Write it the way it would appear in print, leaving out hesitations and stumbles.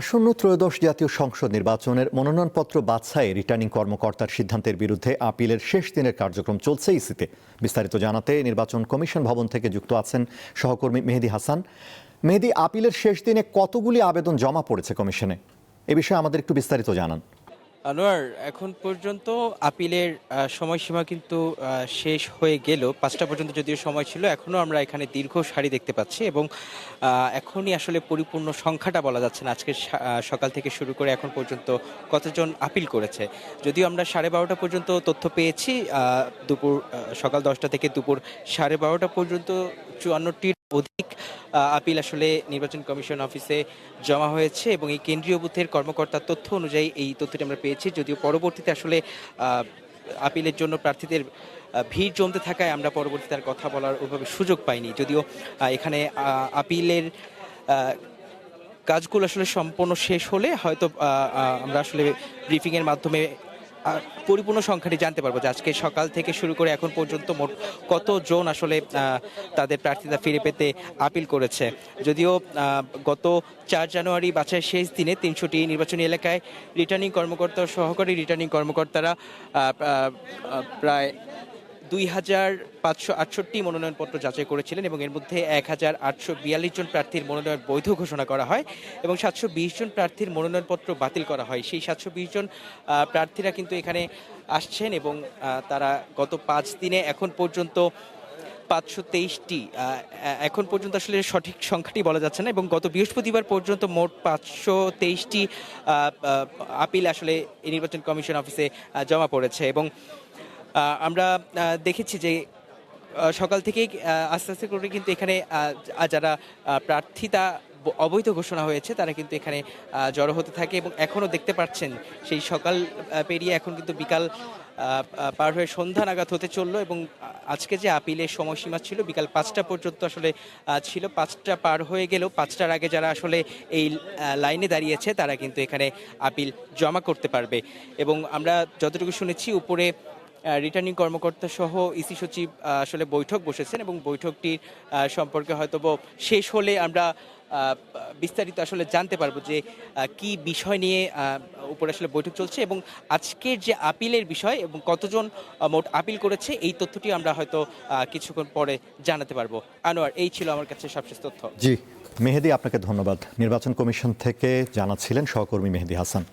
আসন্ন ত্রয়োদশ জাতীয় সংসদ নির্বাচনের মনোনয়নপত্র বাছাই রিটার্নিং কর্মকর্তার সিদ্ধান্তের বিরুদ্ধে আপিলের শেষ দিনের কার্যক্রম চলছে ইসিতে। বিস্তারিত জানাতে নির্বাচন কমিশন ভবন থেকে যুক্ত আছেন সহকর্মী মেহেদী হাসান। মেহেদী, আপিলের শেষ দিনে কতগুলি আবেদন জমা পড়েছে কমিশনে, এ বিষয়ে আমাদের একটু বিস্তারিত জানান। আনোয়ার, এখন পর্যন্ত আপিলের সময়সীমা কিন্তু শেষ হয়ে গেল। 5টা পর্যন্ত যদিও সময় ছিল, এখনও আমরা এখানে দীর্ঘ সারি দেখতে পাচ্ছি এবং এখনই আসলে পরিপূর্ণ সংখ্যাটা বলা যাচ্ছে না। আজকে সকাল থেকে শুরু করে এখন পর্যন্ত কতজন আপিল করেছে। যদিও আমরা 12:30 পর্যন্ত তথ্য পেয়েছি, সকাল 10টা থেকে দুপুর 12:30 পর্যন্ত 54টির অধিক আপিল আসলে নির্বাচন কমিশন অফিসে জমা হয়েছে এবং এই কেন্দ্রীয় বুথের কর্মকর্তার তথ্য অনুযায়ী এই তথ্যটি আমরা পেয়েছি। যদিও পরবর্তীতে আসলে আপিলের জন্য প্রার্থীদের ভিড় জমতে থাকায় আমরা পরবর্তীতে আর কথা বলার ওইভাবে সুযোগ পাইনি। যদিও এখানে আপিলের কাজগুলো আসলে সম্পূর্ণ শেষ হলে হয়তো আমরা আসলে ব্রিফিংয়ের মাধ্যমে পরিপূর্ণ সংখ্যাটি জানতে পারবো যে আজকে সকাল থেকে শুরু করে এখন পর্যন্ত মোট কতজন আসলে তাদের প্রার্থিতা ফিরে পেতে আপিল করেছে। যদিও গত 4 জানুয়ারি বাছাইয়ের শেষ দিনে 300টি নির্বাচনী এলাকায় রিটার্নিং কর্মকর্তা সহকারী রিটার্নিং কর্মকর্তারা প্রায় 2,568 মনোনয়নপত্র যাচাই করেছিলেন এবং এর মধ্যে 1,842 জন প্রার্থীর মনোনয়ন বৈধ ঘোষণা করা হয় এবং 720 জন প্রার্থীর মনোনয়নপত্র বাতিল করা হয়। সেই 720 জন প্রার্থীরা কিন্তু এখানে আসছেন এবং তারা গত 5 দিনে এখন পর্যন্ত 523টি, এখন পর্যন্ত আসলে সঠিক সংখ্যাটি বলা যাচ্ছে না, এবং গত বৃহস্পতিবার পর্যন্ত মোট 523টি আপিল আসলে নির্বাচন কমিশন অফিসে জমা পড়েছে। এবং আমরা দেখেছি যে সকাল থেকেই আস্তে আস্তে করে কিন্তু এখানে যারা প্রার্থিতা অবৈধ ঘোষণা হয়েছে তারা কিন্তু এখানে জড়ো হতে থাকে এবং এখনও দেখতে পাচ্ছেন সেই সকাল পেরিয়ে এখন কিন্তু বিকাল পার হয়ে সন্ধ্যা নাগাদ হতে চললো এবং আজকে যে আপিলের সময়সীমা ছিল বিকাল 5টা পর্যন্ত আসলে ছিল। 5টা পার হয়ে গেলেও 5টার আগে যারা আসলে এই লাইনে দাঁড়িয়েছে তারা কিন্তু এখানে আপিল জমা করতে পারবে। এবং আমরা যতটুকু শুনেছি উপরে রিটার্নিং কর্মকর্তা সহ ইসি সচিব আসলে বৈঠক বসেছেন এবং বৈঠকটির সম্পর্কে হয়তো শেষ হলে আমরা বিস্তারিত আসলে জানতে পারবো যে কি বিষয় নিয়ে উপরে আসলে বৈঠক চলছে এবং আজকের যে আপিলের বিষয় এবং কতজন মোট আপিল করেছে এই তথ্যটি আমরা হয়তো কিছুক্ষণ পরে জানাতে পারবো। আনোয়ার, এই ছিল আমার কাছে সবশেষ তথ্য। জি মেহেদী, আপনাকে ধন্যবাদ। নির্বাচন কমিশন থেকে জানাচ্ছিলেন সহকর্মী মেহেদী হাসান।